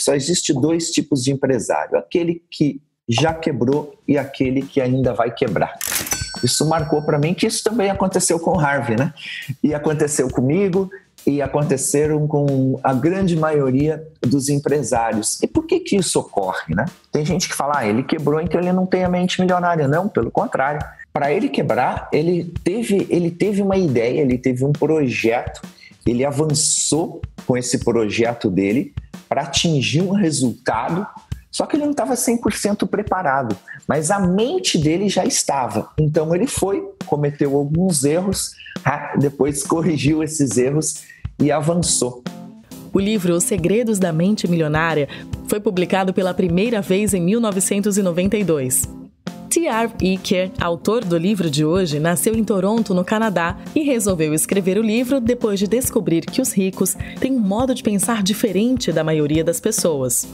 só existe dois tipos de empresário: aquele que já quebrou e aquele que ainda vai quebrar. Isso marcou para mim que isso também aconteceu com o Harvey, né? E aconteceu comigo e aconteceram com a grande maioria dos empresários. E por que isso ocorre, né? Tem gente que fala, ele quebrou, então ele não tem a mente milionária. Não, pelo contrário. Para ele quebrar, ele teve uma ideia, ele teve um projeto, ele avançou com esse projeto dele para atingir um resultado. Só que ele não estava 100% preparado, mas a mente dele já estava. Então ele cometeu alguns erros, depois corrigiu esses erros e avançou. O livro Os Segredos da Mente Milionária foi publicado pela primeira vez em 1992. T. Harv Eker, autor do livro de hoje, nasceu em Toronto, no Canadá, e resolveu escrever o livro depois de descobrir que os ricos têm um modo de pensar diferente da maioria das pessoas.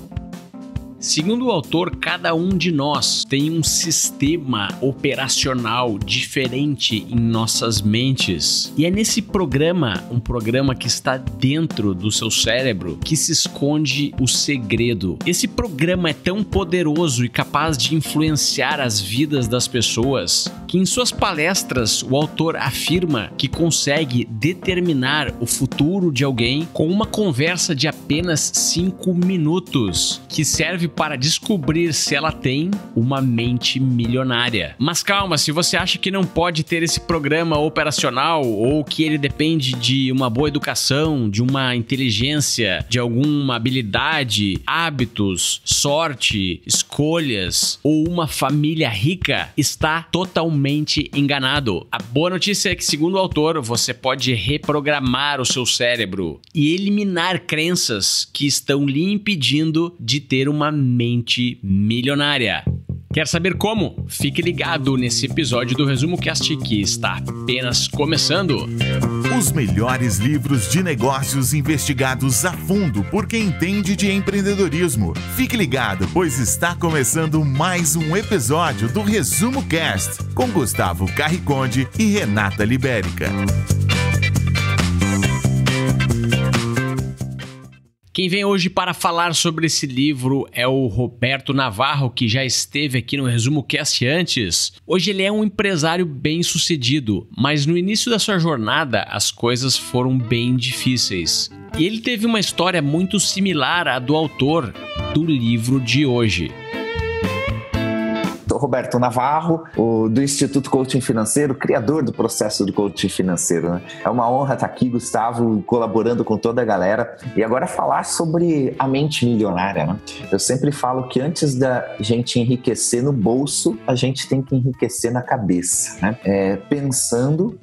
Segundo o autor, cada um de nós tem um sistema operacional diferente em nossas mentes. E é nesse programa, um programa que está dentro do seu cérebro, que se esconde o segredo. Esse programa é tão poderoso e capaz de influenciar as vidas das pessoas que em suas palestras o autor afirma que consegue determinar o futuro de alguém com uma conversa de apenas 5 minutos, que serve para descobrir se ela tem uma mente milionária. Mas calma, se você acha que não pode ter esse programa operacional ou que ele depende de uma boa educação, de uma inteligência, de alguma habilidade, hábitos, sorte, escolhas ou uma família rica, está totalmente enganado. A boa notícia é que, segundo o autor, você pode reprogramar o seu cérebro e eliminar crenças que estão lhe impedindo de ter uma mente milionária. Quer saber como? Fique ligado nesse episódio do Resumo Cast que está apenas começando. Os melhores livros de negócios investigados a fundo por quem entende de empreendedorismo. Fique ligado, pois está começando mais um episódio do Resumo Cast com Gustavo Carriconde e Renata Libérica. Quem vem hoje para falar sobre esse livro é o Roberto Navarro, que já esteve aqui no Resumo Cast antes. Hoje ele é um empresário bem-sucedido, mas no início da sua jornada as coisas foram bem difíceis. E ele teve uma história muito similar à do autor do livro de hoje. Sou Roberto Navarro, do Instituto Coaching Financeiro, criador do processo do coaching financeiro, né? É uma honra estar aqui, Gustavo, colaborando com toda a galera. E agora falar sobre a mente milionária, né? Eu sempre falo que antes da gente enriquecer no bolso, a gente tem que enriquecer na cabeça, né? Pensando,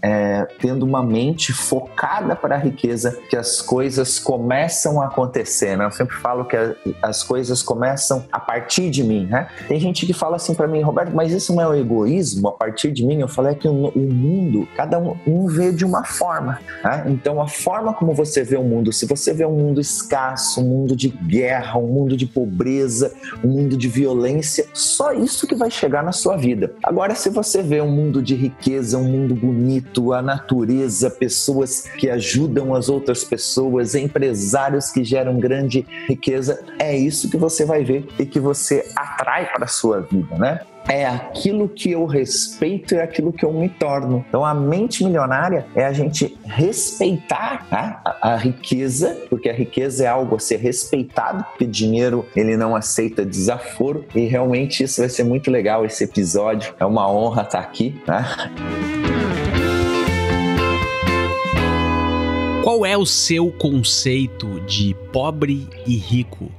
tendo uma mente focada para a riqueza, que as coisas começam a acontecer, né? Eu sempre falo que as coisas começam a partir de mim, né? Tem gente que fala assim para mim, Roberto, mas isso não é o egoísmo a partir de mim? Eu falei que o mundo, cada um vê de uma forma, né? Então a forma como você vê o mundo, se você vê um mundo escasso, um mundo de guerra, um mundo de pobreza, um mundo de violência, só isso que vai chegar na sua vida. Agora, se você vê um mundo de riqueza, um mundo bonito, a natureza, pessoas que ajudam as outras pessoas, empresários que geram grande riqueza, é isso que você vai ver e que você atrai para a sua vida, né? É aquilo que eu respeito, é aquilo que eu me torno. Então a mente milionária é a gente respeitar, né, a riqueza, porque a riqueza é algo a ser respeitado, porque dinheiro ele não aceita desaforo, e realmente isso vai ser muito legal, esse episódio. É uma honra estar aqui, né? Qual é o seu conceito de pobre e rico?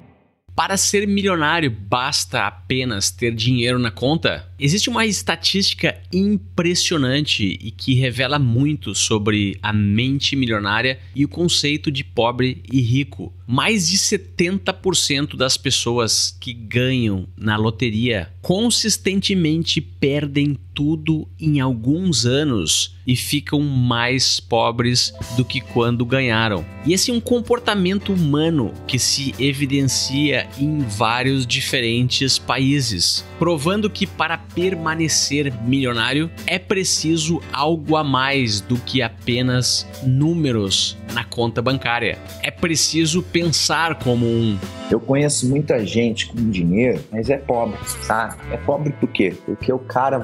Para ser milionário, basta apenas ter dinheiro na conta? Existe uma estatística impressionante e que revela muito sobre a mente milionária e o conceito de pobre e rico. Mais de 70% das pessoas que ganham na loteria consistentemente perdem tudo em alguns anos e ficam mais pobres do que quando ganharam. E esse é um comportamento humano que se evidencia em vários diferentes países, provando que para permanecer milionário é preciso algo a mais do que apenas números na conta bancária. É preciso pensar como um. Eu conheço muita gente com dinheiro, mas é pobre, sabe? É pobre por quê? Porque o cara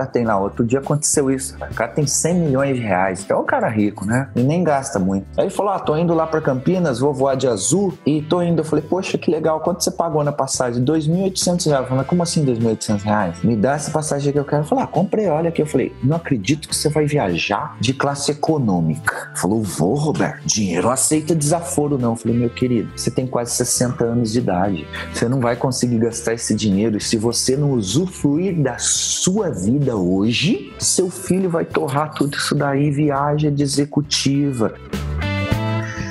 tem lá, outro dia aconteceu isso, o cara tem 100 milhões de reais, então é um cara rico, né? E nem gasta muito. Aí ele falou, tô indo lá pra Campinas, vou voar de azul e tô indo. Eu falei, poxa, que legal, quanto você pagou na passagem? R$2.800. Eu falei, mas como assim R$2.800? Me dá essa passagem que eu quero. Eu falei, comprei, olha aqui. Eu falei, não acredito que você vai viajar de classe econômica. Falou, vou, Roberto, dinheiro não aceita desaforo não. Eu falei, meu querido, você tem quase 60 anos de idade, você não vai conseguir gastar esse dinheiro e se você não usufruir da sua vida hoje, seu filho vai torrar tudo isso daí, viagem de executiva.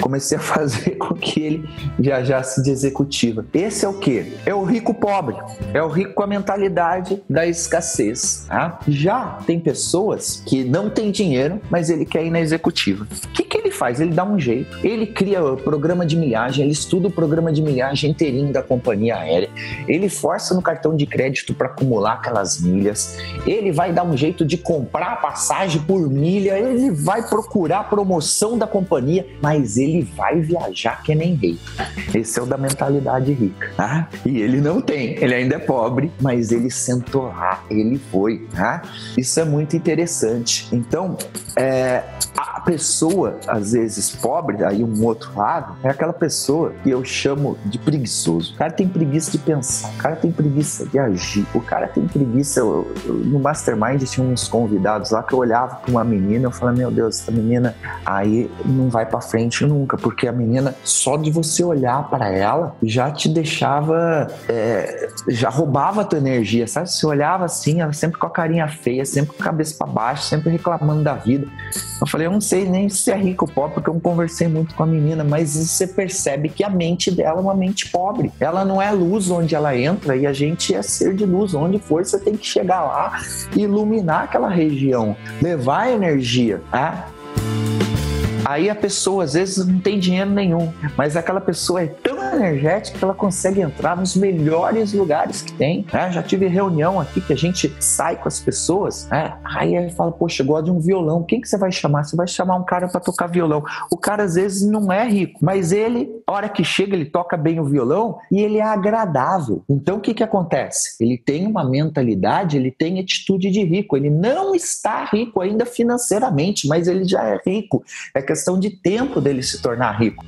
Comecei a fazer com que ele viajasse de executiva. Esse é o quê? É o rico pobre. É o rico com a mentalidade da escassez. Tá? Já tem pessoas que não têm dinheiro, mas ele quer ir na executiva. O que ele faz? Ele dá um jeito. Ele cria o programa de milhagem, ele estuda o programa de milhagem inteirinho da companhia aérea. Ele força no cartão de crédito para acumular aquelas milhas. Ele vai dar um jeito de comprar a passagem por milha. Ele vai procurar a promoção da companhia, mas ele vai viajar que nem rei. Esse é o da mentalidade rica. Tá? E ele não tem. Ele ainda é pobre, mas ele sentou lá. Ele foi. Tá? Isso é muito interessante. Então, a pessoa, às vezes, pobre, aí um outro lado, é aquela pessoa que eu chamo de preguiçoso. O cara tem preguiça de pensar, o cara tem preguiça de agir, o cara tem preguiça... No Mastermind tinha uns convidados lá que eu olhava para uma menina, eu falava, meu Deus, essa menina aí não vai para frente nunca, porque a menina, só de você olhar para ela, já te deixava, já roubava a tua energia, sabe? Você olhava assim, ela sempre com a carinha feia, sempre com a cabeça para baixo, sempre reclamando da vida. Eu falei, eu não sei nem se é rico ou pobre, porque eu não conversei muito com a menina, mas você percebe que a mente dela é uma mente pobre. Ela não é luz onde ela entra e a gente é ser de luz. Onde for, você tem que chegar lá e iluminar aquela região, levar a energia, tá? Aí a pessoa às vezes não tem dinheiro nenhum, mas aquela pessoa é tão energética que ela consegue entrar nos melhores lugares que tem, né? Já tive reunião aqui que a gente sai com as pessoas, né? Aí ele fala, poxa, eu gosto de um violão, quem que você vai chamar? Você vai chamar um cara para tocar violão. O cara às vezes não é rico, mas ele, a hora que chega, ele toca bem o violão e ele é agradável. Então o que acontece? Ele tem uma mentalidade, ele tem atitude de rico, ele não está rico ainda financeiramente, mas ele já é rico. É questão de tempo dele se tornar rico.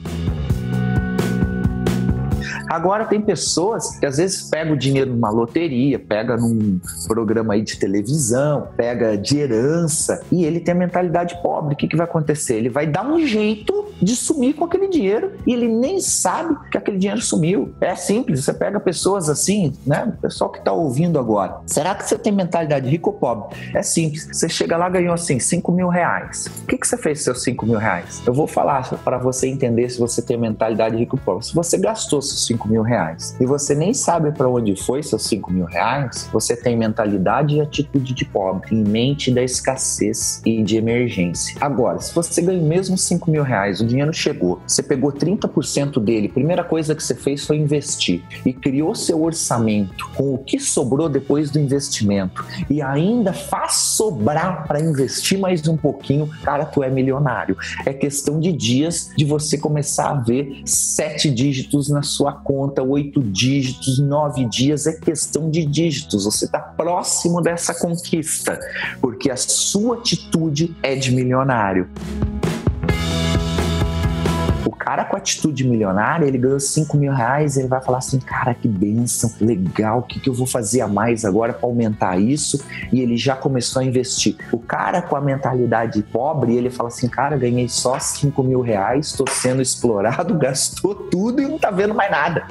Agora tem pessoas que às vezes pegam o dinheiro numa loteria, pega num programa aí de televisão, pega de herança e ele tem a mentalidade pobre. O que vai acontecer? Ele vai dar um jeito de sumir com aquele dinheiro e ele nem sabe que aquele dinheiro sumiu. É simples, você pega pessoas assim, né? O pessoal que está ouvindo agora. Será que você tem mentalidade rico ou pobre? É simples, você chega lá e ganhou assim 5 mil reais. O que você fez com seus 5 mil reais? Eu vou falar para você entender se você tem mentalidade rico ou pobre. Se você gastou seus 5 mil reais e você nem sabe para onde foi seus 5 mil reais, você tem mentalidade e atitude de pobre, em mente da escassez e de emergência. Agora, se você ganhou mesmo 5 mil reais, o dinheiro chegou, você pegou 30% dele, a primeira coisa que você fez foi investir e criou seu orçamento com o que sobrou depois do investimento e ainda faz sobrar para investir mais um pouquinho, cara, tu é milionário. É questão de dias de você começar a ver 7 dígitos na sua conta, 8 dígitos, 9 dias, é questão de dígitos. Você está próximo dessa conquista, porque a sua atitude é de milionário. O cara com atitude milionária, ele ganhou 5 mil reais, ele vai falar assim, cara, que bênção, legal, o que eu vou fazer a mais agora para aumentar isso? E ele já começou a investir. O cara com a mentalidade pobre, ele fala assim, cara, ganhei só 5 mil reais, estou sendo explorado, gastou tudo e não tá vendo mais nada.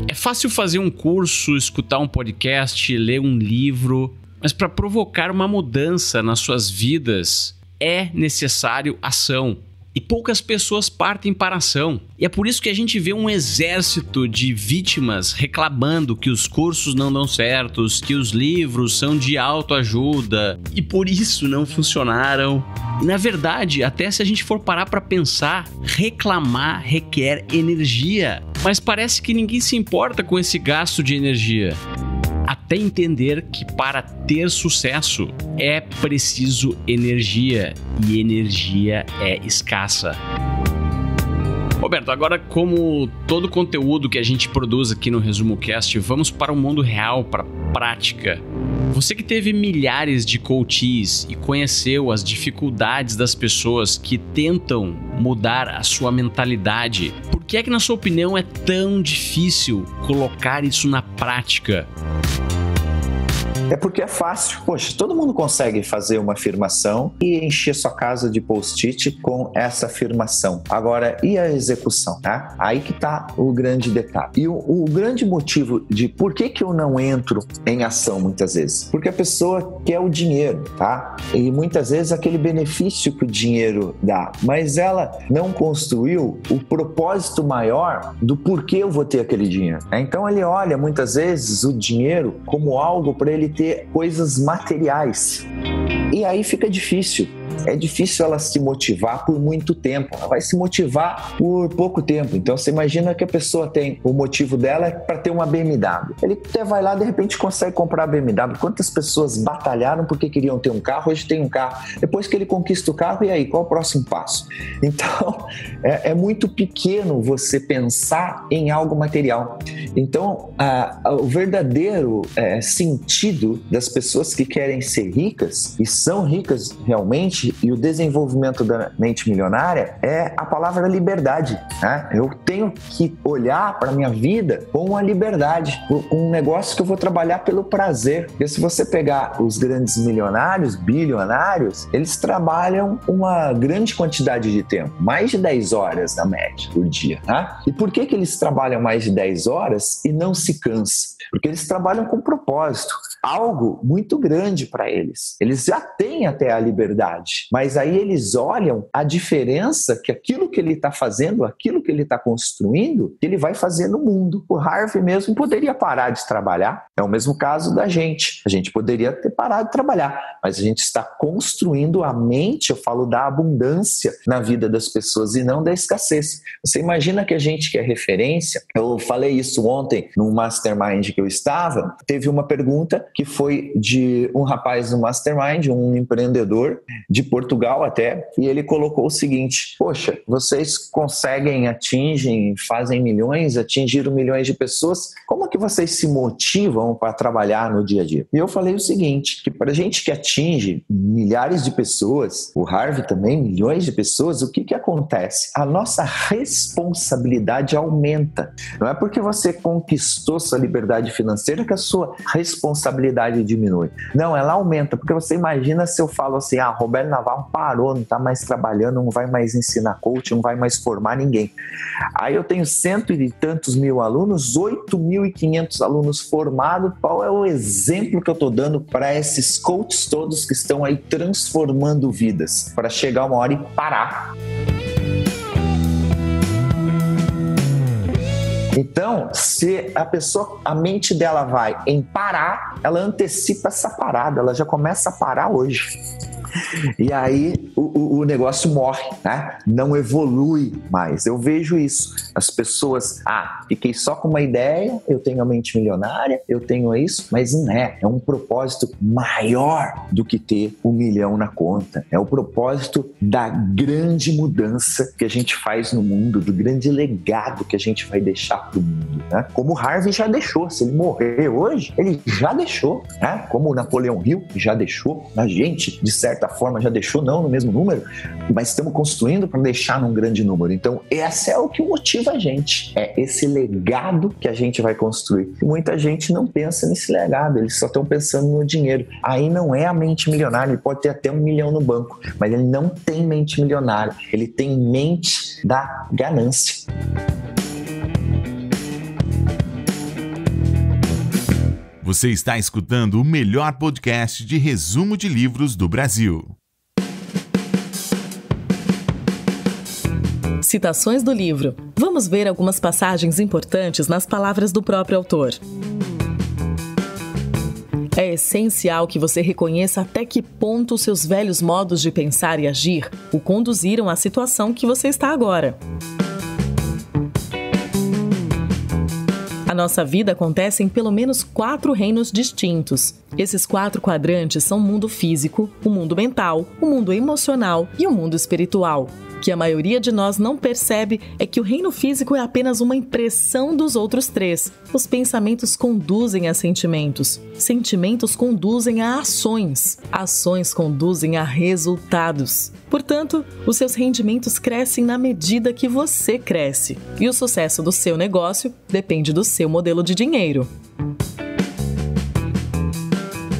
É fácil fazer um curso, escutar um podcast, ler um livro, mas para provocar uma mudança nas suas vidas é necessário ação. E poucas pessoas partem para a ação. E é por isso que a gente vê um exército de vítimas reclamando que os cursos não dão certos, que os livros são de autoajuda e por isso não funcionaram. E na verdade, até se a gente for parar para pensar, reclamar requer energia. Mas parece que ninguém se importa com esse gasto de energia. até entender que para ter sucesso é preciso energia e energia é escassa. Roberto, agora como todo conteúdo que a gente produz aqui no ResumoCast, vamos para o mundo real, para a prática. Você que teve milhares de coaches e conheceu as dificuldades das pessoas que tentam mudar a sua mentalidade, por que é que, na sua opinião, é tão difícil colocar isso na prática? É porque é fácil. Poxa, todo mundo consegue fazer uma afirmação e encher sua casa de post-it com essa afirmação. Agora, e a execução? Tá? Aí que tá o grande detalhe. E o grande motivo de por que eu não entro em ação muitas vezes? Porque a pessoa quer o dinheiro, tá? E muitas vezes aquele benefício que o dinheiro dá, mas ela não construiu o propósito maior do porquê eu vou ter aquele dinheiro. Então ele olha muitas vezes o dinheiro como algo para ele ter coisas materiais. E aí fica difícil. É difícil ela se motivar por muito tempo. Ela vai se motivar por pouco tempo. Então você imagina que a pessoa tem o motivo dela é para ter uma BMW. Ele até vai lá, de repente consegue comprar a BMW. Quantas pessoas batalharam porque queriam ter um carro, hoje tem um carro. Depois que ele conquista o carro, e aí? Qual o próximo passo? Então é muito pequeno você pensar em algo material. Então o verdadeiro sentido das pessoas que querem ser ricas e são ricas realmente, e o desenvolvimento da mente milionária é a palavra liberdade, né? Eu tenho que olhar para a minha vida com a liberdade, com um negócio que eu vou trabalhar pelo prazer. Porque se você pegar os grandes milionários, bilionários, eles trabalham uma grande quantidade de tempo, mais de 10 horas na média por dia, né? E por que eles trabalham mais de 10 horas e não se cansam? Porque eles trabalham com propósito, algo muito grande para eles. Eles já têm até a liberdade, mas aí eles olham a diferença que aquilo que ele está fazendo, aquilo que ele está construindo, que ele vai fazer no mundo. O Harvey mesmo poderia parar de trabalhar, é o mesmo caso da gente. A gente poderia ter parado de trabalhar, mas a gente está construindo a mente, eu falo da abundância na vida das pessoas e não da escassez. Você imagina que a gente que é referência, eu falei isso ontem no Mastermind que eu estava, teve uma pergunta que foi de um rapaz no Mastermind, um empreendedor de Portugal até, e ele colocou o seguinte: poxa, vocês conseguem, atingem, fazem milhões, atingiram milhões de pessoas, como que vocês se motivam para trabalhar no dia a dia? E eu falei o seguinte, que para gente que atinge milhares de pessoas, o Harvey também, milhões de pessoas, o que acontece? A nossa responsabilidade aumenta. Não é porque você conquistou sua liberdade financeira que a sua responsabilidade diminui. Não, ela aumenta, porque você imagina se eu falo assim, Roberto Navarro parou, não está mais trabalhando, não vai mais ensinar coach, não vai mais formar ninguém. Aí eu tenho 100 e tantos mil alunos, 8.500 alunos formados. Qual é o exemplo que eu estou dando para esses coaches todos que estão aí transformando vidas, para chegar uma hora e parar? Então, se a pessoa, a mente dela vai em parar, ela antecipa essa parada, ela já começa a parar hoje. E aí o negócio morre, né? Não evolui mais. Eu vejo isso. As pessoas, fiquei só com uma ideia, eu tenho a mente milionária, eu tenho isso, mas não é. É um propósito maior do que ter 1 milhão na conta. É o propósito da grande mudança que a gente faz no mundo, do grande legado que a gente vai deixar pro mundo, né? Como o Harvey já deixou. Se ele morrer hoje, ele já deixou, né? Como o Napoleão Hill já deixou. A gente, de certa forma, já deixou, não no mesmo número, mas estamos construindo para deixar num grande número. Então, esse é o que motiva a gente. É esse legado que a gente vai construir. E muita gente não pensa nesse legado, eles só estão pensando no dinheiro. Aí não é a mente milionária, ele pode ter até 1 milhão no banco, mas ele não tem mente milionária, ele tem mente da ganância. Você está escutando o melhor podcast de resumo de livros do Brasil. Citações do livro. Vamos ver algumas passagens importantes nas palavras do próprio autor. É essencial que você reconheça até que ponto seus velhos modos de pensar e agir o conduziram à situação que você está agora. A Na nossa vida acontecem pelo menos 4 reinos distintos. Esses 4 quadrantes são o mundo físico, o mundo mental, o mundo emocional e o mundo espiritual. O que a maioria de nós não percebe é que o reino físico é apenas uma impressão dos outros 3. Os pensamentos conduzem a sentimentos. Sentimentos conduzem a ações. Ações conduzem a resultados. Portanto, os seus rendimentos crescem na medida que você cresce. E o sucesso do seu negócio depende do seu modelo de dinheiro.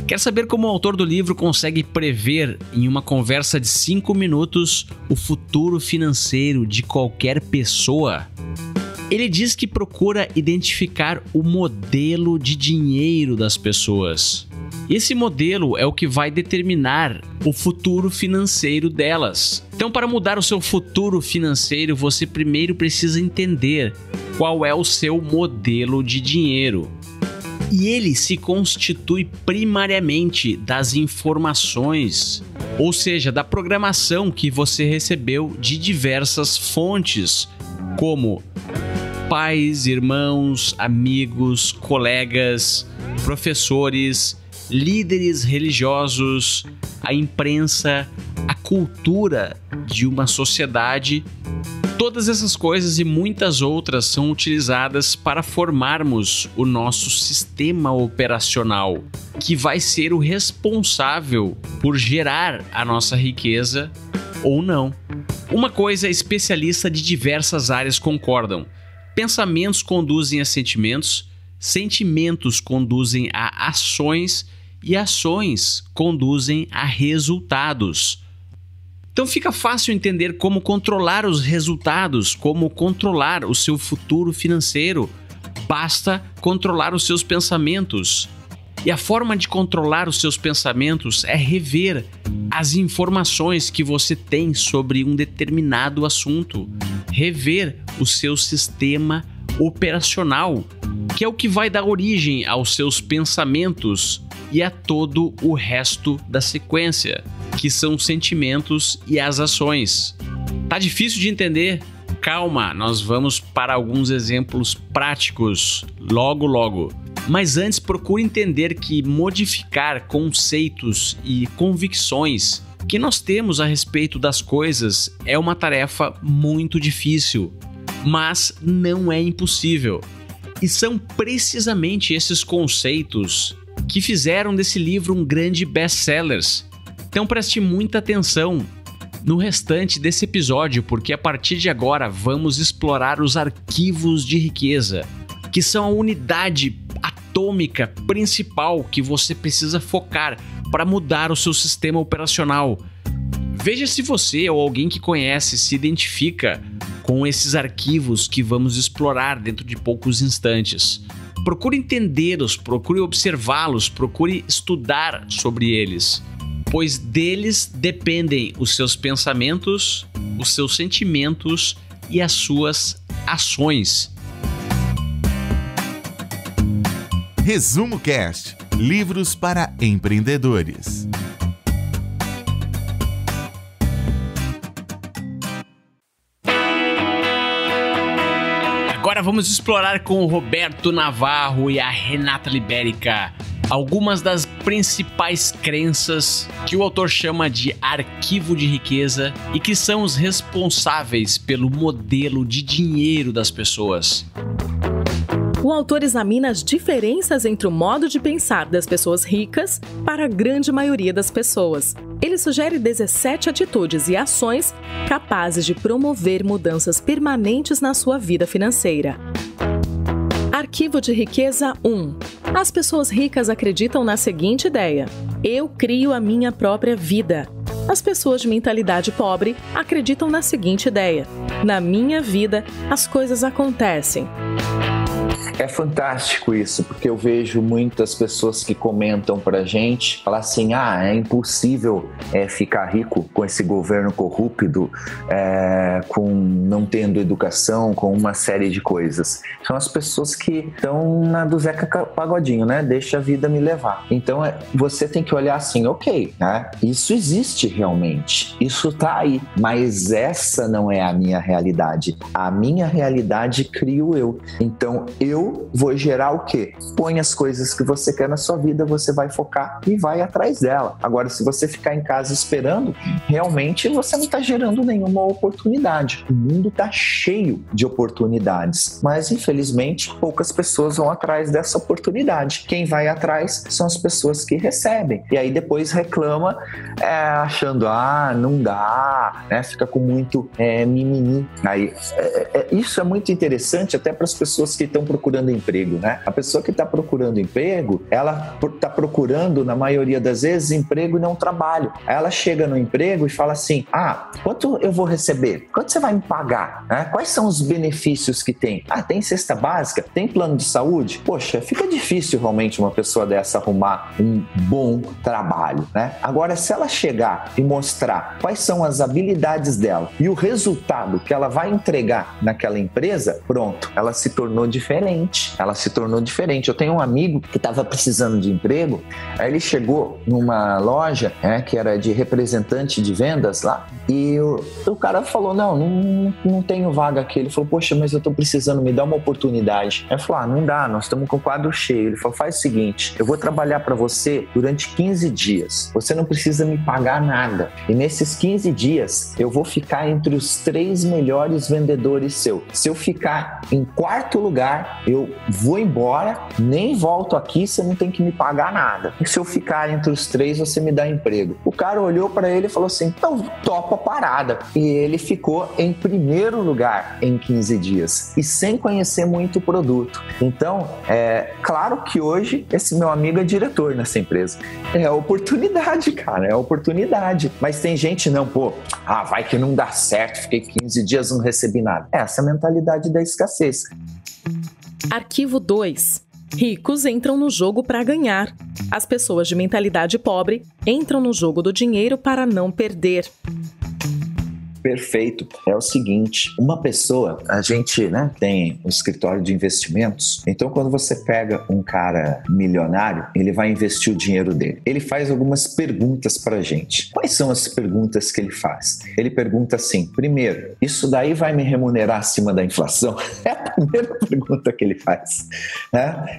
Quer saber como o autor do livro consegue prever, em uma conversa de 5 minutos, o futuro financeiro de qualquer pessoa? Ele diz que procura identificar o modelo de dinheiro das pessoas. Esse modelo é o que vai determinar o futuro financeiro delas. Então, para mudar o seu futuro financeiro, você primeiro precisa entender qual é o seu modelo de dinheiro. E ele se constitui primariamente das informações, ou seja, da programação que você recebeu de diversas fontes, como pais, irmãos, amigos, colegas, professores, líderes religiosos, a imprensa, a cultura de uma sociedade. Todas essas coisas e muitas outras são utilizadas para formarmos o nosso sistema operacional, que vai ser o responsável por gerar a nossa riqueza ou não. Uma coisa especialistas de diversas áreas concordam: pensamentos conduzem a sentimentos, sentimentos conduzem a ações e ações conduzem a resultados. Então fica fácil entender como controlar os resultados, como controlar o seu futuro financeiro. Basta controlar os seus pensamentos. E a forma de controlar os seus pensamentos é rever as informações que você tem sobre um determinado assunto. Rever o seu sistema operacional, que é o que vai dar origem aos seus pensamentos e a todo o resto da sequência, que são os sentimentos e as ações. Tá difícil de entender? Calma, nós vamos para alguns exemplos práticos logo. Mas antes, procure entender que modificar conceitos e convicções que nós temos a respeito das coisas é uma tarefa muito difícil, mas não é impossível. E são precisamente esses conceitos que fizeram desse livro um grande best-seller. Então preste muita atenção no restante desse episódio, porque a partir de agora vamos explorar os arquivos de riqueza, que são a unidade atômica principal que você precisa focar para mudar o seu sistema operacional. Veja se você ou alguém que conhece se identifica com esses arquivos que vamos explorar dentro de poucos instantes. Procure entendê-los, procure observá-los, procure estudar sobre eles, pois deles dependem os seus pensamentos, os seus sentimentos e as suas ações. Resumo Cast, livros para empreendedores. Agora vamos explorar com o Roberto Navarro e a Renata Libérica algumas das principais crenças que o autor chama de arquivo de riqueza e que são os responsáveis pelo modelo de dinheiro das pessoas. O autor examina as diferenças entre o modo de pensar das pessoas ricas para a grande maioria das pessoas. Ele sugere 17 atitudes e ações capazes de promover mudanças permanentes na sua vida financeira. Arquivo de riqueza 1. As pessoas ricas acreditam na seguinte ideia: eu crio a minha própria vida. As pessoas de mentalidade pobre acreditam na seguinte ideia: na minha vida as coisas acontecem. É fantástico isso, porque eu vejo muitas pessoas que comentam pra gente, falar assim, é impossível ficar rico com esse governo corrupto, com não tendo educação, com uma série de coisas. São as pessoas que estão na do Zeca Pagodinho, né? Deixa a vida me levar. Então, você tem que olhar assim, ok, né? Isso existe realmente, isso tá aí, mas essa não é a minha realidade. A minha realidade crio eu. Então, eu eu vou gerar o quê? Põe as coisas que você quer na sua vida, você vai focar e vai atrás dela. Agora, se você ficar em casa esperando, realmente você não está gerando nenhuma oportunidade. O mundo está cheio de oportunidades, mas infelizmente poucas pessoas vão atrás dessa oportunidade. Quem vai atrás são as pessoas que recebem. E aí depois reclama, achando, não dá, né? Fica com muito mimimi. Aí, isso é muito interessante até para as pessoas que estão procurando emprego, né? A pessoa que está procurando emprego, ela está procurando, na maioria das vezes, emprego e não trabalho. Aí ela chega no emprego e fala assim, quanto eu vou receber? Quanto você vai me pagar? Quais são os benefícios que tem? Tem cesta básica? Tem plano de saúde? Poxa, fica difícil realmente uma pessoa dessa arrumar um bom trabalho, né? Agora, se ela chegar e mostrar quais são as habilidades dela e o resultado que ela vai entregar naquela empresa, pronto, ela se tornou diferente. Eu tenho um amigo que estava precisando de emprego, aí ele chegou numa loja que era de representante de vendas lá, e o cara falou, não tenho vaga aqui. Ele falou, poxa, mas eu tô precisando, me dá uma oportunidade. Aí eu falei, não dá, nós estamos com o quadro cheio. Ele falou, faz o seguinte, eu vou trabalhar para você durante 15 dias, você não precisa me pagar nada, e nesses 15 dias eu vou ficar entre os 3 melhores vendedores seus. Se eu ficar em 4º lugar, eu vou embora, nem volto aqui, você não tem que me pagar nada. E se eu ficar entre os 3, você me dá emprego. O cara olhou para ele e falou assim, então topa a parada. E ele ficou em 1º lugar em 15 dias e sem conhecer muito o produto. Então, claro que hoje esse meu amigo é diretor nessa empresa. É oportunidade, cara, é oportunidade. Mas tem gente, vai que não dá certo, fiquei 15 dias, não recebi nada. Essa é a mentalidade da escassez. Arquivo 2. Ricos entram no jogo para ganhar. As pessoas de mentalidade pobre entram no jogo do dinheiro para não perder. Perfeito. É o seguinte, uma pessoa, a gente tem um escritório de investimentos, então quando você pega um cara milionário, ele vai investir o dinheiro dele. Ele faz algumas perguntas pra gente. Quais são as perguntas que ele faz? Ele pergunta assim, primeiro, isso daí vai me remunerar acima da inflação? É a primeira pergunta que ele faz.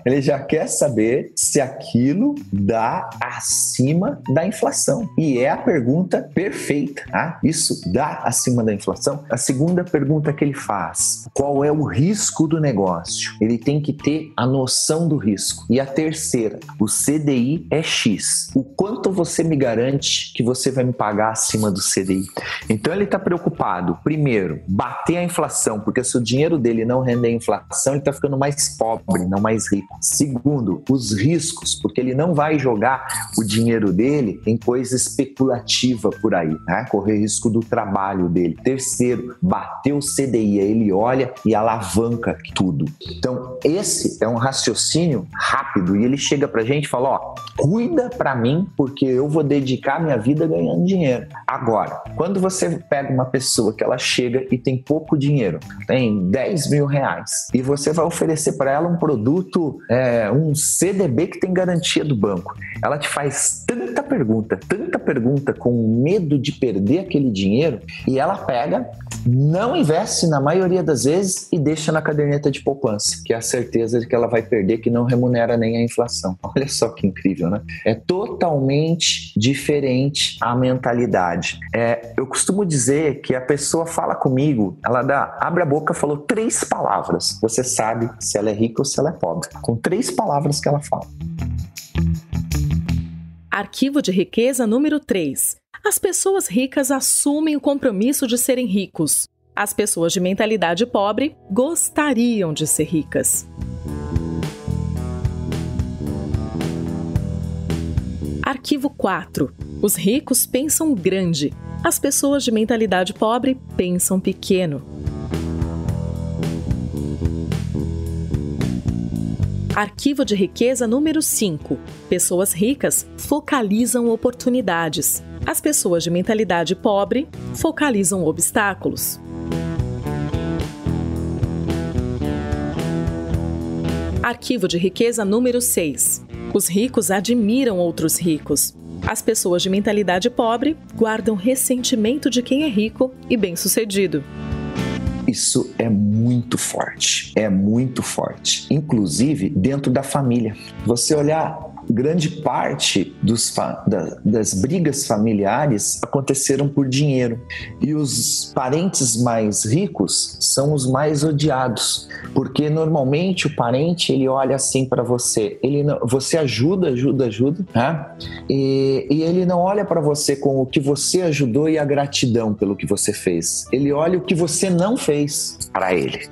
Ele já quer saber se aquilo dá acima da inflação. E é a pergunta perfeita. Isso dá acima da inflação? A segunda pergunta que ele faz, qual é o risco do negócio? Ele tem que ter a noção do risco. E a terceira, o CDI é X. O quanto você me garante que você vai me pagar acima do CDI? Então ele está preocupado, primeiro, bater a inflação, porque se o dinheiro dele não render a inflação, ele está ficando mais pobre, não mais rico. Segundo, os riscos, porque ele não vai jogar o dinheiro dele em coisa especulativa por aí, correr risco do trabalho dele. Terceiro, bater o CDI, ele olha e alavanca tudo. Então, esse é um raciocínio rápido e ele chega pra gente e fala, cuida pra mim porque eu vou dedicar minha vida ganhando dinheiro. Agora, quando você pega uma pessoa que ela chega e tem pouco dinheiro, tem 10 mil reais, e você vai oferecer para ela um produto, um CDB que tem garantia do banco, ela te faz tanta pergunta com medo de perder aquele dinheiro, e ela pega, não investe na maioria das vezes e deixa na caderneta de poupança, que é a certeza de que ela vai perder, que não remunera nem a inflação. Olha só que incrível, né? É totalmente diferente a mentalidade. Eu costumo dizer que a pessoa fala comigo, ela abre a boca, falou 3 palavras. Você sabe se ela é rica ou se ela é pobre. Com 3 palavras que ela fala. Arquivo de riqueza número 3. As pessoas ricas assumem o compromisso de serem ricos. As pessoas de mentalidade pobre gostariam de ser ricas. Arquivo 4. Os ricos pensam grande. As pessoas de mentalidade pobre pensam pequeno. Arquivo de riqueza número 5. Pessoas ricas focalizam oportunidades. As pessoas de mentalidade pobre focalizam obstáculos. Arquivo de riqueza número 6. Os ricos admiram outros ricos. As pessoas de mentalidade pobre guardam ressentimento de quem é rico e bem-sucedido. Isso é muito forte, inclusive dentro da família. Você olhar, grande parte das brigas familiares aconteceram por dinheiro, e os parentes mais ricos são os mais odiados, porque normalmente o parente, ele olha assim para você, você ajuda, né? E ele não olha para você com o que você ajudou e a gratidão pelo que você fez, ele olha o que você não fez para ele.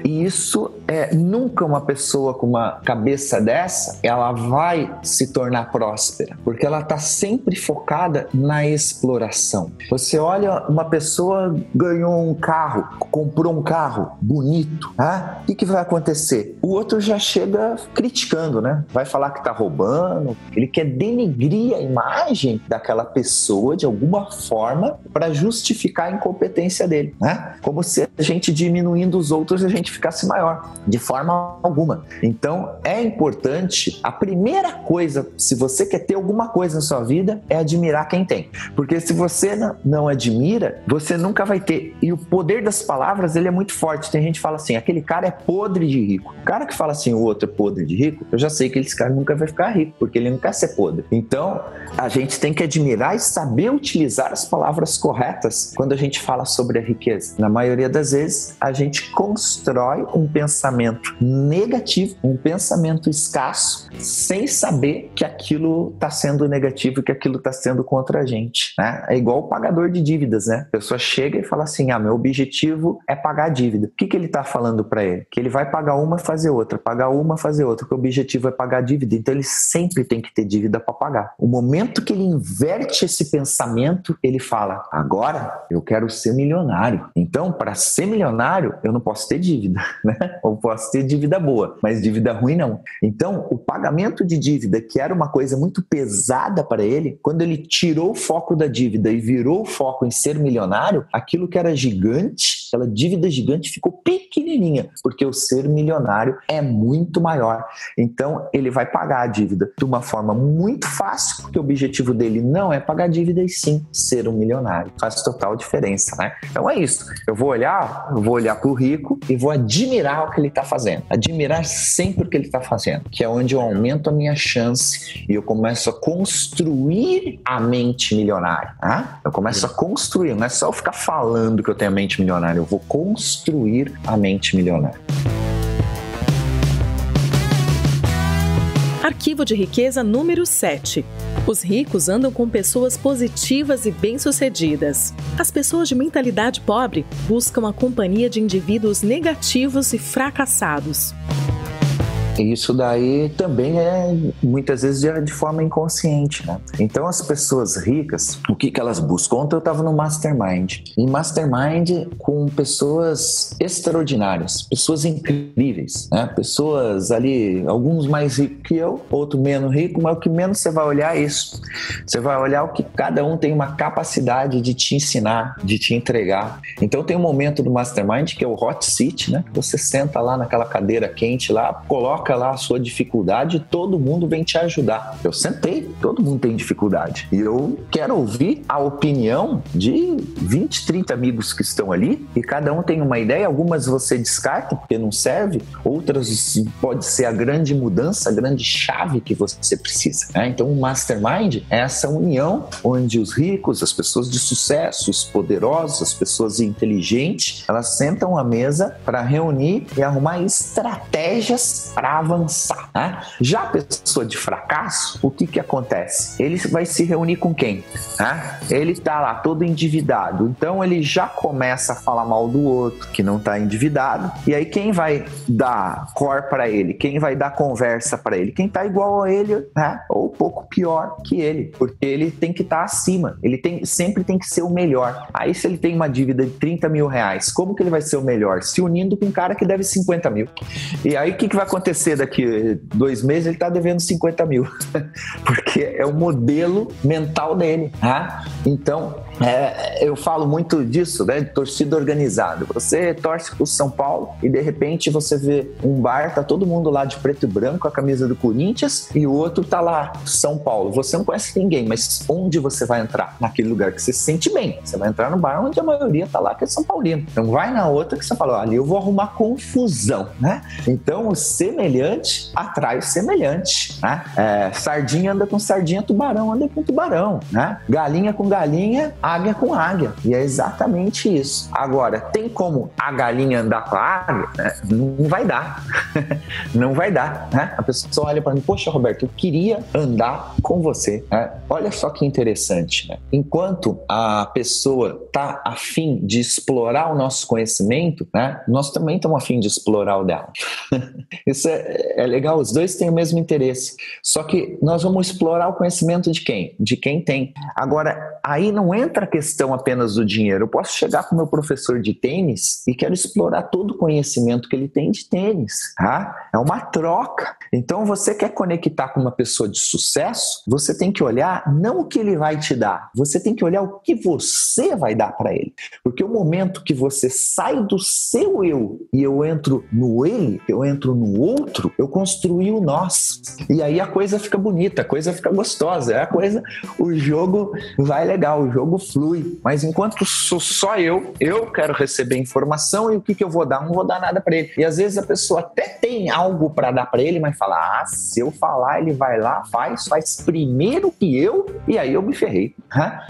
E isso nunca uma pessoa com uma cabeça dessa, ela vai se tornar próspera, porque ela está sempre focada na exploração. Você olha, uma pessoa ganhou um carro, comprou um carro bonito, né? O que vai acontecer? O outro já chega criticando, né? Vai falar que está roubando, ele quer denegrir a imagem daquela pessoa de alguma forma para justificar a incompetência dele, né? Como se a gente diminuindo os outros, a gente ficasse maior, de forma alguma. Então é importante, a primeira coisa, se você quer ter alguma coisa na sua vida, é admirar quem tem, porque se você não admira, você nunca vai ter. E o poder das palavras, ele é muito forte. Tem gente que fala assim, aquele cara é podre de rico. O cara que fala assim, o outro é podre de rico, eu já sei que esse cara nunca vai ficar rico, porque ele não quer ser podre. Então a gente tem que admirar e saber utilizar as palavras corretas quando a gente fala sobre a riqueza. Na maioria das vezes a gente constrói um pensamento negativo, um pensamento escasso, sem saber que aquilo está sendo negativo e que aquilo está sendo contra a gente, né? É igual o pagador de dívidas, né? A pessoa chega e fala assim, meu objetivo é pagar a dívida. O que ele está falando para ele? Que ele vai pagar uma e fazer outra, que o objetivo é pagar a dívida. Então ele sempre tem que ter dívida para pagar. O momento que ele inverte esse pensamento, ele fala, agora eu quero ser milionário. Então, para ser milionário, eu não posso ter dívida, né? Ou posso ter dívida boa, mas dívida ruim não. Então, o pagamento de dívida, que era uma coisa muito pesada para ele, quando ele tirou o foco da dívida e virou o foco em ser milionário, aquilo que era gigante, aquela dívida gigante, ficou pequenininha, porque o ser milionário é muito maior. Então, ele vai pagar a dívida de uma forma muito fácil, porque o objetivo dele não é pagar a dívida, e sim ser um milionário. Faz total diferença, né? Então é isso. Eu vou olhar para o rico e vou admirar o que ele está fazendo. Admirar sempre o que ele está fazendo, que é onde eu aumento a minha chance e eu começo a construir a mente milionária. Tá? Eu começo a construir, não é só eu ficar falando que eu tenho a mente milionária, eu vou construir a mente milionária. Arquivo de riqueza número 7. Os ricos andam com pessoas positivas e bem-sucedidas. As pessoas de mentalidade pobre buscam a companhia de indivíduos negativos e fracassados. Isso daí também é muitas vezes de forma inconsciente, né? Então as pessoas ricas, o que elas buscam? Ontem eu estava no Mastermind. Em Mastermind com pessoas extraordinárias, pessoas incríveis, né? Pessoas ali, alguns mais ricos que eu, outro menos rico, mas o que menos você vai olhar é isso. Você vai olhar o que cada um tem uma capacidade de te ensinar, de te entregar. Então tem um momento do Mastermind que é o Hot Seat, né? Você senta lá naquela cadeira quente lá, coloca lá a sua dificuldade, todo mundo vem te ajudar. Eu sentei, todo mundo tem dificuldade. E eu quero ouvir a opinião de 20, 30 amigos que estão ali, e cada um tem uma ideia. Algumas você descarta porque não serve, outras pode ser a grande mudança, a grande chave que você precisa, né? Então o Mastermind é essa união onde os ricos, as pessoas de sucesso, os poderosos, as pessoas inteligentes, elas sentam à mesa para reunir e arrumar estratégias para avançar, né? Já a pessoa de fracasso, o que acontece? Ele vai se reunir com quem? Né? Ele tá lá todo endividado, então ele já começa a falar mal do outro que não tá endividado, e aí quem vai dar core para ele? Quem vai dar conversa para ele? Quem tá igual a ele, né? Ou um pouco pior que ele, porque ele tem que estar acima, ele sempre tem que ser o melhor. Aí se ele tem uma dívida de 30 mil reais, como que ele vai ser o melhor? Se unindo com um cara que deve 50 mil. E aí o que vai acontecer? Daqui 2 meses ele está devendo 50 mil, porque é o modelo mental dele, tá? Então Eu falo muito disso, né, de torcida organizada. Você torce pro São Paulo e de repente você vê um bar, tá todo mundo lá de preto e branco, a camisa do Corinthians, e o outro tá lá, São Paulo. Você não conhece ninguém, mas onde você vai entrar? Naquele lugar que você se sente bem. Você vai entrar no bar onde a maioria tá lá, que é São Paulino. Então vai na outra que você fala, ali eu vou arrumar confusão, né? Então o semelhante atrai o semelhante, né? Sardinha anda com sardinha, tubarão anda com tubarão, né? Galinha com galinha, águia com águia. E é exatamente isso. Agora, tem como a galinha andar com a águia? Não vai dar. Não vai dar, né? A pessoa olha para mim, poxa, Roberto, eu queria andar com você, né? Olha só que interessante, né? Enquanto a pessoa tá afim de explorar o nosso conhecimento, né? Nós também estamos afim de explorar o dela. Isso é legal, os dois têm o mesmo interesse. Só que nós vamos explorar o conhecimento de quem? De quem tem. Agora, aí não entra a questão apenas do dinheiro. Eu posso chegar com o meu professor de tênis e quero explorar todo o conhecimento que ele tem de tênis. Tá? É uma troca. Então, você quer conectar com uma pessoa de sucesso, você tem que olhar não o que ele vai te dar, você tem que olhar o que você vai dar para ele. Porque o momento que você sai do seu eu e eu entro no ele, eu entro no outro, eu construí o nós. E aí a coisa fica bonita, a coisa fica gostosa, o jogo vai legal, o jogo flui. Mas enquanto sou só eu quero receber informação e o que eu vou dar? Não vou dar nada para ele. E às vezes a pessoa até tem algo para dar para ele, mas fala, se eu falar, ele vai lá, faz primeiro que eu, e aí eu me ferrei.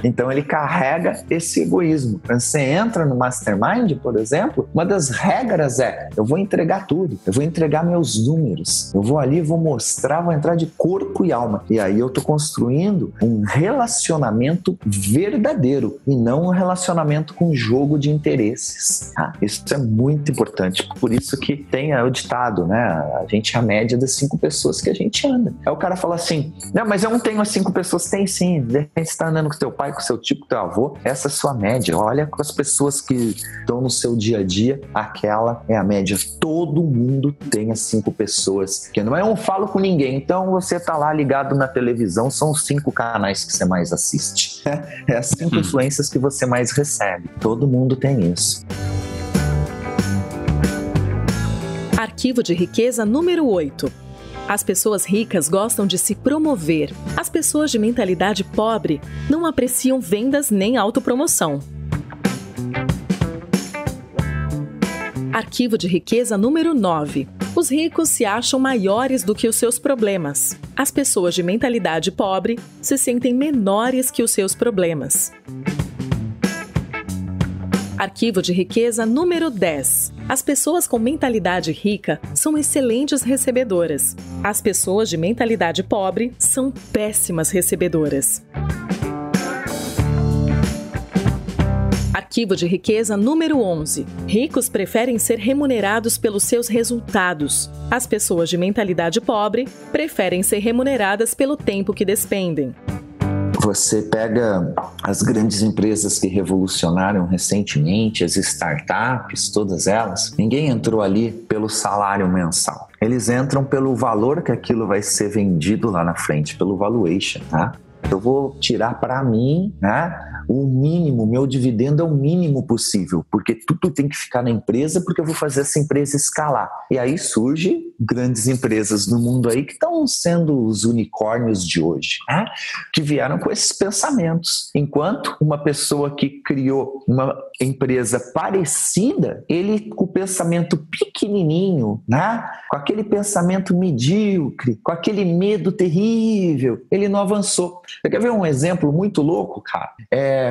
Então ele carrega esse egoísmo. Quando você entra no Mastermind, por exemplo, uma das regras eu vou entregar tudo, eu vou entregar meus números, eu vou ali, vou mostrar, vou entrar de corpo e alma. E aí eu tô construindo um relacionamento verdadeiro e não um relacionamento com jogo de interesses. Isso é muito importante. Por isso que tem o ditado, né? A gente é a média das 5 pessoas que a gente anda. Aí o cara fala assim, não, mas eu não tenho as 5 pessoas. Tem sim. De repente você tá andando com teu pai, com seu tio, com teu avô. Essa é a sua média. Olha com as pessoas que estão no seu dia a dia. Aquela é a média. Todo mundo tem as 5 pessoas. Que não é um falo com ninguém. Então você tá lá ligado na televisão, são os 5 canais que você mais assiste. É as 5 influências que você mais recebe. Todo mundo tem isso. Arquivo de riqueza número 8. As pessoas ricas gostam de se promover. As pessoas de mentalidade pobre não apreciam vendas nem autopromoção. Arquivo de riqueza número 9. Os ricos se acham maiores do que os seus problemas. As pessoas de mentalidade pobre se sentem menores que os seus problemas. Arquivo de riqueza número 10. As pessoas com mentalidade rica são excelentes recebedoras. As pessoas de mentalidade pobre são péssimas recebedoras. Arquivo de riqueza número 11. Ricos preferem ser remunerados pelos seus resultados. As pessoas de mentalidade pobre preferem ser remuneradas pelo tempo que despendem. Você pega as grandes empresas que revolucionaram recentemente, as startups, todas elas, ninguém entrou ali pelo salário mensal. Eles entram pelo valor que aquilo vai ser vendido lá na frente, pelo valuation, tá? Eu vou tirar para mim, né? O mínimo, meu dividendo é o mínimo possível, porque tudo tem que ficar na empresa, porque eu vou fazer essa empresa escalar. E aí surgem grandes empresas no mundo aí que estão sendo os unicórnios de hoje, né? Que vieram com esses pensamentos. Enquanto uma pessoa que criou uma empresa parecida, ele com o pensamento pequenininho, né? Com aquele pensamento medíocre, com aquele medo terrível, ele não avançou. Você quer ver um exemplo muito louco, cara?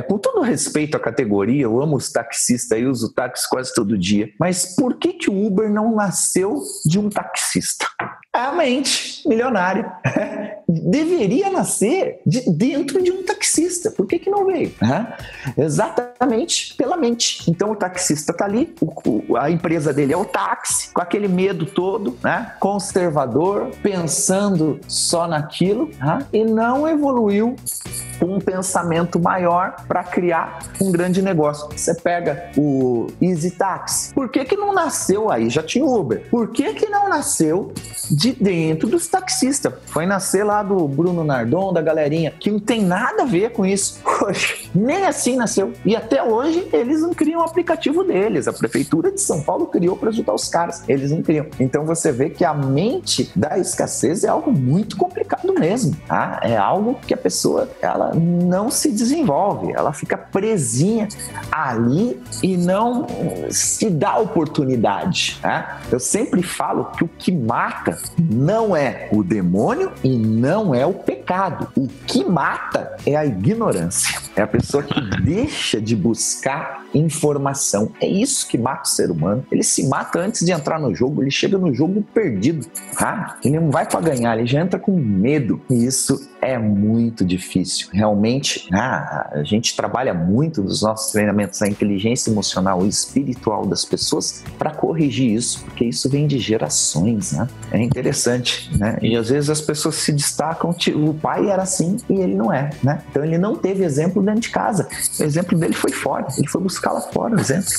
Com todo respeito à categoria, eu amo os taxistas, eu uso táxi quase todo dia, mas por que o Uber não nasceu de um taxista? É a mente milionária. Deveria nascer dentro de um taxista. Por que não veio? Exatamente pela mente. Então o taxista está ali, a empresa dele é o táxi, com aquele medo todo, né? Conservador, pensando só naquilo, e não evoluiu um pensamento maior para criar um grande negócio. Você pega o Easy Taxi. Por que não nasceu aí? Já tinha o Uber. Por que não nasceu de dentro dos taxistas? Foi nascer lá lá do Bruno Nardon, da galerinha, que não tem nada a ver com isso. Poxa, nem assim nasceu. E até hoje eles não criam o aplicativo deles. A Prefeitura de São Paulo criou para ajudar os caras. Eles não criam. Então você vê que a mente da escassez é algo muito complicado mesmo. Tá? É algo que a pessoa ela não se desenvolve. Ela fica presinha ali e não se dá oportunidade. Tá? Eu sempre falo que o que mata não é o demônio e não é o pecado. O que mata é a ignorância. É a pessoa que deixa de buscar informação. É isso que mata o ser humano. Ele se mata antes de entrar no jogo. Ele chega no jogo perdido. Tá? Ele não vai para ganhar, ele já entra com medo. E isso é muito difícil. Realmente, a gente trabalha muito nos nossos treinamentos a inteligência emocional e espiritual das pessoas para corrigir isso, porque isso vem de gerações, né? É interessante, né? E às vezes as pessoas se destacam, o pai era assim e ele não é, né? Então ele não teve exemplo dentro de casa. O exemplo dele foi fora, ele foi buscar lá fora o exemplo.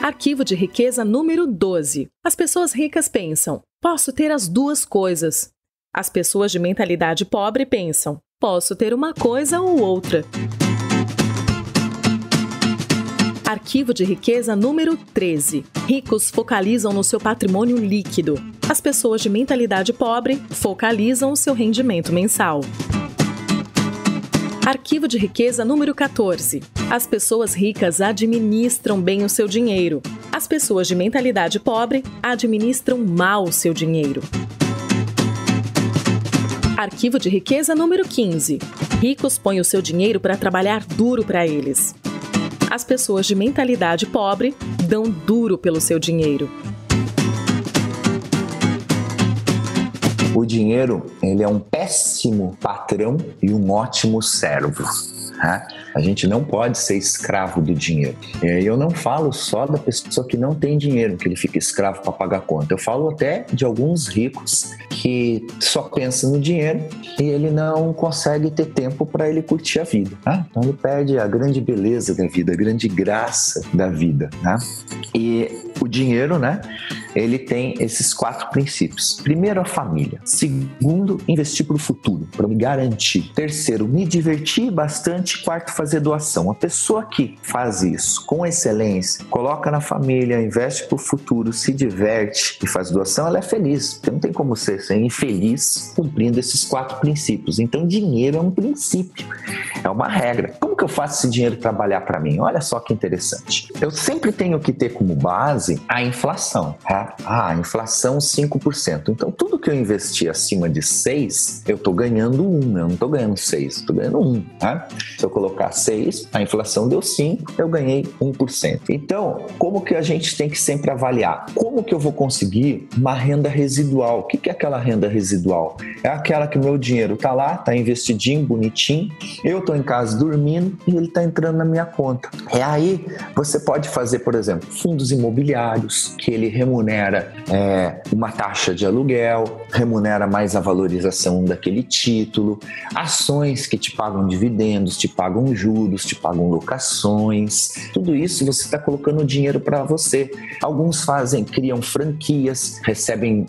Arquivo de riqueza número 12. As pessoas ricas pensam, posso ter as duas coisas. As pessoas de mentalidade pobre pensam, posso ter uma coisa ou outra. Arquivo de riqueza número 13. Ricos focalizam no seu patrimônio líquido. As pessoas de mentalidade pobre focalizam o seu rendimento mensal. Arquivo de riqueza número 14. As pessoas ricas administram bem o seu dinheiro. As pessoas de mentalidade pobre administram mal o seu dinheiro. Arquivo de riqueza número 15. Ricos põem o seu dinheiro para trabalhar duro para eles. As pessoas de mentalidade pobre dão duro pelo seu dinheiro. O dinheiro, ele é um péssimo patrão e um ótimo servo. Né? A gente não pode ser escravo do dinheiro. E aí eu não falo só da pessoa que não tem dinheiro, que ele fica escravo para pagar conta. Eu falo até de alguns ricos que só pensam no dinheiro e ele não consegue ter tempo para ele curtir a vida. Né? Então ele perde a grande beleza da vida, a grande graça da vida. Né? E o dinheiro, né? Ele tem esses 4 princípios. Primeiro, a família. Segundo, investir para o futuro, para me garantir. Terceiro, me divertir bastante. Quarto, fazer doação. A pessoa que faz isso com excelência, coloca na família, investe para o futuro, se diverte e faz doação, ela é feliz. Porque não tem como ser infeliz cumprindo esses 4 princípios. Então, dinheiro é um princípio, é uma regra. Como que eu faço esse dinheiro trabalhar para mim? Olha só que interessante. Eu sempre tenho que ter como base a inflação. A inflação 5%. Então, tudo que eu investi acima de 6, eu estou ganhando 1, eu não estou ganhando 6, estou ganhando 1. Tá? Se eu colocar 6, a inflação deu 5, eu ganhei 1%. Então, como que a gente tem que sempre avaliar? Como que eu vou conseguir uma renda residual? O que é aquela renda residual? É aquela que o meu dinheiro está lá, está investidinho, bonitinho, eu estou em casa dormindo e ele está entrando na minha conta. E aí, você pode fazer, por exemplo, fundos imobiliários, que ele remunera uma taxa de aluguel, remunera mais a valorização daquele título, ações que te pagam dividendos, te pagam juros, te pagam locações, tudo isso você está colocando dinheiro para você. Alguns criam franquias, recebem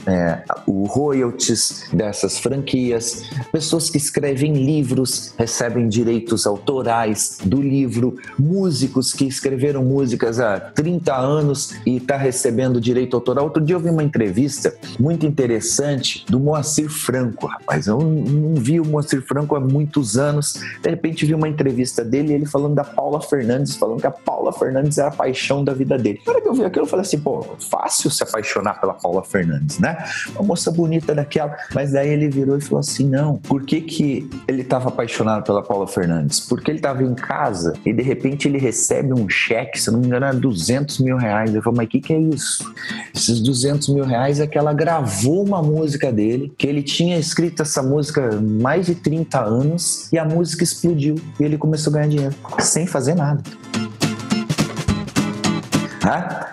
o royalties dessas franquias, pessoas que escrevem livros recebem direitos autorais do livro, músicos que escreveram músicas há 30 anos e está recebendo direito autoral. Outro dia eu vi uma entrevista muito interessante do Moacir Franco, rapaz. Eu não vi o Moacir Franco há muitos anos. De repente vi uma entrevista dele e ele falando da Paula Fernandes, falando que a Paula Fernandes era a paixão da vida dele. Na hora que eu vi aquilo, eu falei assim, fácil se apaixonar pela Paula Fernandes, né? Uma moça bonita daquela. Mas daí ele virou e falou assim, não, por que ele estava apaixonado pela Paula Fernandes? Porque ele estava em casa e de repente ele recebe um cheque, se não me engano, era 200 mil reais. Ele falou, mas o que é isso? Esses 200 mil reais é que ela gravou uma música dele, que ele tinha escrito essa música há mais de 30 anos e a música explodiu e ele começou a ganhar dinheiro sem fazer nada.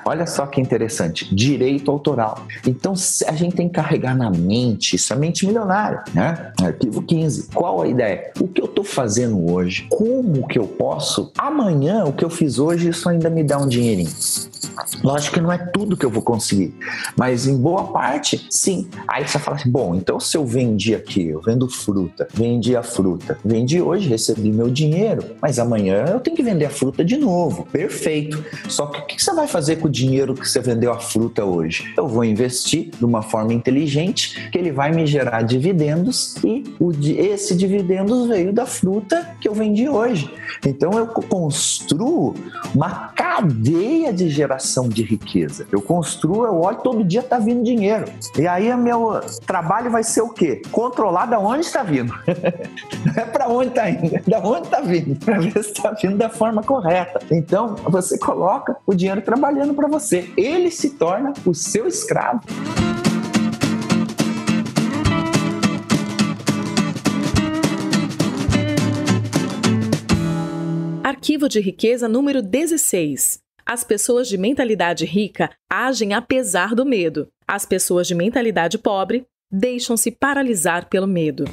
Olha só que interessante, direito autoral. Então a gente tem que carregar na mente, isso é mente milionária, né? Arquivo 15. Qual a ideia? O que eu estou fazendo hoje? Como que eu posso? Amanhã, o que eu fiz hoje, isso ainda me dá um dinheirinho. Lógico que não é tudo que eu vou conseguir, mas em boa parte, sim. Aí você fala assim, bom, então se eu vendi aqui, eu vendo fruta, vendi a fruta, vendi hoje, recebi meu dinheiro, mas amanhã eu tenho que vender a fruta de novo. Perfeito. Só que o que você vai fazer com o dinheiro que você vendeu a fruta hoje? Eu vou investir de uma forma inteligente, que ele vai me gerar dividendos e esse dividendos veio da fruta que eu vendi hoje. Então eu construo uma cadeia de geração de riqueza. Eu construo, eu olho, todo dia está vindo dinheiro. E aí o meu trabalho vai ser o quê? Controlar da onde está vindo. Não é para onde está indo, é da onde está vindo, para ver se está vindo da forma correta. Então você coloca o dinheiro trabalhando para você. Ele se torna o seu escravo. Arquivo de riqueza número 16. As pessoas de mentalidade rica agem apesar do medo. As pessoas de mentalidade pobre deixam-se paralisar pelo medo.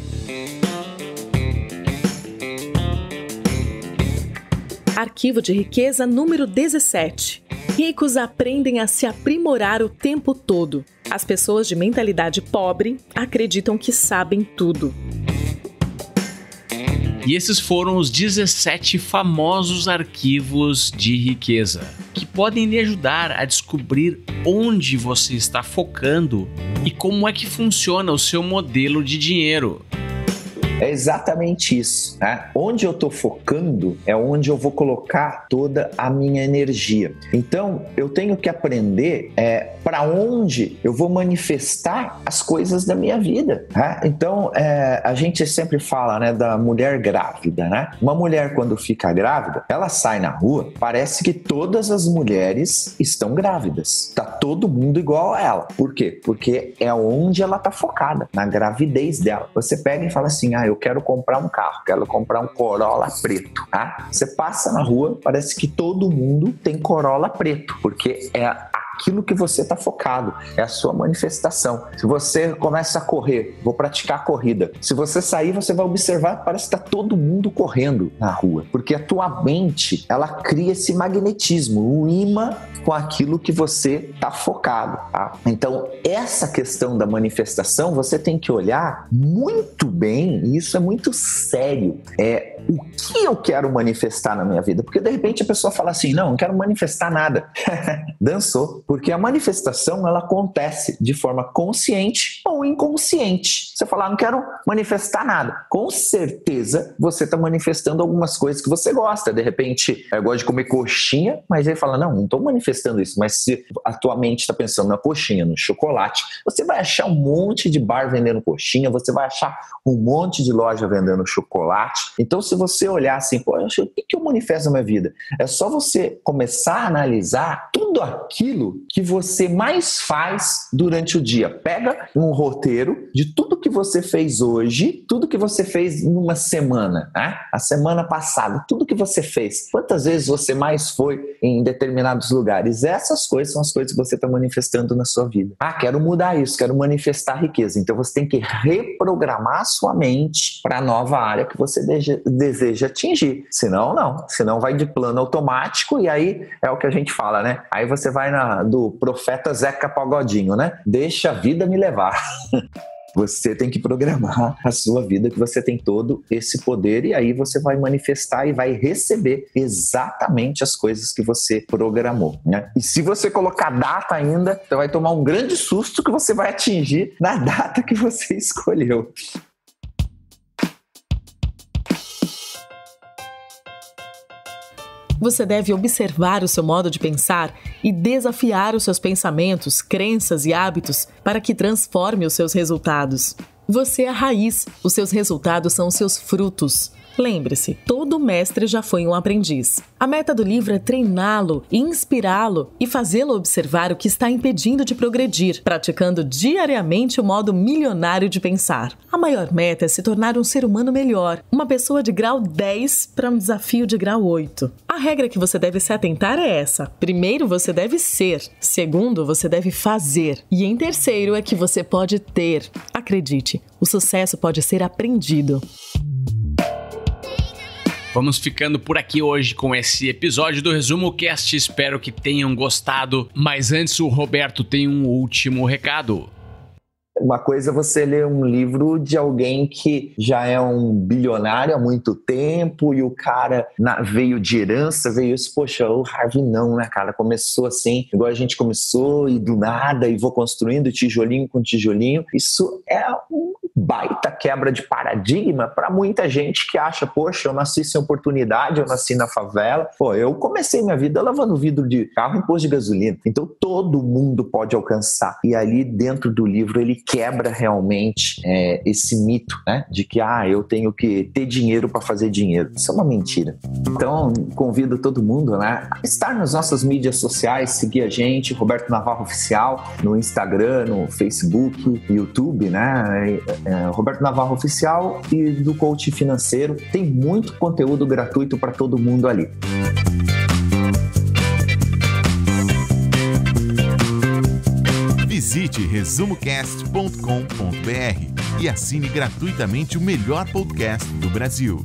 Arquivo de riqueza número 17. Ricos aprendem a se aprimorar o tempo todo. As pessoas de mentalidade pobre acreditam que sabem tudo. E esses foram os 17 famosos arquivos de riqueza, que podem lhe ajudar a descobrir onde você está focando e como é que funciona o seu modelo de dinheiro. É exatamente isso, né? Onde eu estou focando é onde eu vou colocar toda a minha energia. Então, eu tenho que aprender para onde eu vou manifestar as coisas da minha vida, né? Então, a gente sempre fala, né, da mulher grávida, né? Uma mulher, quando fica grávida, ela sai na rua, parece que todas as mulheres estão grávidas. Tá todo mundo igual a ela. Por quê? Porque é onde ela tá focada, na gravidez dela. Você pega e fala assim, eu quero comprar um carro, quero comprar um Corolla preto, tá? Você passa na rua, parece que todo mundo tem Corolla preto, porque é aquilo que você está focado, é a sua manifestação. Se você começa a correr, vou praticar corrida. Se você sair, você vai observar, parece que está todo mundo correndo na rua, porque a tua mente, ela cria esse magnetismo, o imã com aquilo que você está focado, tá? Então, essa questão da manifestação, você tem que olhar muito bem, e isso é muito sério, o que eu quero manifestar na minha vida, porque de repente a pessoa fala assim, não quero manifestar nada. Dançou, porque a manifestação, ela acontece de forma consciente ou inconsciente. Você fala, não quero manifestar nada, com certeza você está manifestando algumas coisas que você gosta. De repente, eu gosto de comer coxinha, mas aí fala, não estou manifestando isso. Mas se a tua mente está pensando na coxinha, no chocolate, você vai achar um monte de bar vendendo coxinha, você vai achar um monte de loja vendendo chocolate. Então, se você olhar assim, o que eu manifesto na minha vida? É só você começar a analisar tudo aquilo que você mais faz durante o dia. Pega um roteiro de tudo que você fez hoje, tudo que você fez numa semana, né? A semana passada, tudo que você fez. Quantas vezes você mais foi em determinados lugares? Essas coisas são as coisas que você está manifestando na sua vida. Quero mudar isso, quero manifestar riqueza. Então você tem que reprogramar a sua mente para a nova área que você deseja atingir. Senão, não. Senão vai de plano automático e aí é o que a gente fala, né? Aí você vai do profeta Zeca Pagodinho, né? Deixa a vida me levar. Você tem que programar a sua vida, que você tem todo esse poder e aí você vai manifestar e vai receber exatamente as coisas que você programou, né? E se você colocar data ainda, você vai tomar um grande susto que você vai atingir na data que você escolheu. Você deve observar o seu modo de pensar e desafiar os seus pensamentos, crenças e hábitos para que transforme os seus resultados. Você é a raiz, os seus resultados são os seus frutos. Lembre-se, todo mestre já foi um aprendiz. A meta do livro é treiná-lo, inspirá-lo e fazê-lo observar o que está impedindo de progredir, praticando diariamente o modo milionário de pensar. A maior meta é se tornar um ser humano melhor, uma pessoa de grau 10 para um desafio de grau 8. A regra que você deve se atentar é essa. Primeiro, você deve ser. Segundo, você deve fazer. E em terceiro é que você pode ter. Acredite, o sucesso pode ser aprendido. Vamos ficando por aqui hoje com esse episódio do Resumo Cast. Espero que tenham gostado. Mas antes, o Roberto tem um último recado. Uma coisa é você ler um livro de alguém que já é um bilionário há muito tempo e o cara veio de herança, veio isso, poxa, o Harvey não, né, cara? Começou assim, igual a gente começou e do nada e vou construindo tijolinho com tijolinho. Isso é um baita quebra de paradigma para muita gente que acha, poxa, eu nasci sem oportunidade, eu nasci na favela. Pô, eu comecei minha vida lavando vidro de carro em posto de gasolina. Então todo mundo pode alcançar. E ali dentro do livro ele quebra realmente esse mito, né, de que eu tenho que ter dinheiro para fazer dinheiro. Isso é uma mentira. Então convido todo mundo, né, a estar nas nossas mídias sociais, seguir a gente, Roberto Navarro Oficial, no Instagram, no Facebook, YouTube, né, Roberto Navarro Oficial, e do Coaching Financeiro. Tem muito conteúdo gratuito para todo mundo ali. Visite resumocast.com.br e assine gratuitamente o melhor podcast do Brasil.